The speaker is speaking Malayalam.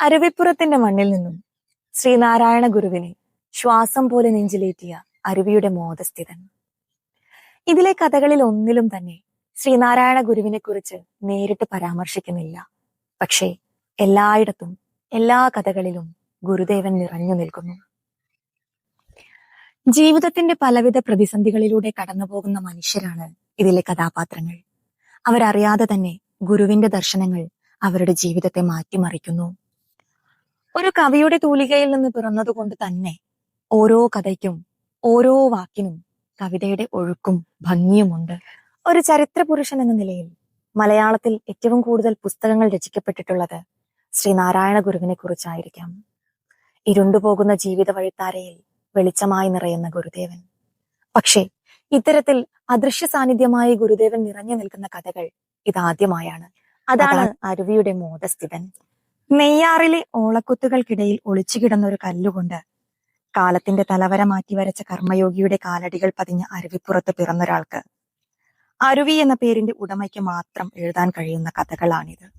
അരുവിപ്പുറത്തിന്റെ മണ്ണിൽ നിന്നും ശ്രീനാരായണ ഗുരുവിനെ ശ്വാസം പോലെ നെഞ്ചിലേറ്റിയ അരുവിയുടെ മോദസ്ഥിതൻ. ഇതിലെ കഥകളിൽ ഒന്നിലും തന്നെ ശ്രീനാരായണ ഗുരുവിനെ കുറിച്ച് നേരിട്ട് പരാമർശിക്കുന്നില്ല. പക്ഷേ എല്ലായിടത്തും എല്ലാ കഥകളിലും ഗുരുദേവൻ നിറഞ്ഞു നിൽക്കുന്നു. ജീവിതത്തിന്റെ പലവിധ പ്രതിസന്ധികളിലൂടെ കടന്നുപോകുന്ന മനുഷ്യരാണ് ഇതിലെ കഥാപാത്രങ്ങൾ. അവരറിയാതെ തന്നെ ഗുരുവിന്റെ ദർശനങ്ങൾ അവരുടെ ജീവിതത്തെ മാറ്റിമറിക്കുന്നു. ഒരു കവിയുടെ തൂലികയിൽ നിന്ന് പിറന്നതുകൊണ്ട് തന്നെ ഓരോ കഥയ്ക്കും ഓരോ വാക്കിനും കവിതയുടെ ഒഴുക്കും ഭംഗിയുമുണ്ട്. ഒരു ചരിത്ര പുരുഷൻ എന്ന നിലയിൽ മലയാളത്തിൽ ഏറ്റവും കൂടുതൽ പുസ്തകങ്ങൾ രചിക്കപ്പെട്ടിട്ടുള്ളത് ശ്രീനാരായണ ഗുരുവിനെ കുറിച്ചായിരിക്കാം. ഇരുണ്ടുപോകുന്ന ജീവിത വഴിത്താരയിൽ വെളിച്ചമായി നിറയുന്ന ഗുരുദേവൻ. പക്ഷേ ഇത്തരത്തിൽ അദൃശ്യ സാന്നിധ്യമായി ഗുരുദേവൻ നിറഞ്ഞു നിൽക്കുന്ന കഥകൾ ഇതാദ്യമായാണ്. അതാണ് അരുവിയുടെ മോദസ്ഥിതൻ. നെയ്യാറിലെ ഓളക്കുത്തുകൾക്കിടയിൽ ഒളിച്ചുകിടന്ന ഒരു കല്ലുകൊണ്ട് കാലത്തിന്റെ തലവര മാറ്റി വരച്ച കർമ്മയോഗിയുടെ കാലടികൾ പതിഞ്ഞ അരുവിപ്പുറത്ത് പിറന്നൊരാൾക്ക് അരുവി എന്ന പേരിന്റെ ഉടമയ്ക്ക് മാത്രം എഴുതാൻ കഴിയുന്ന കഥകളാണിത്.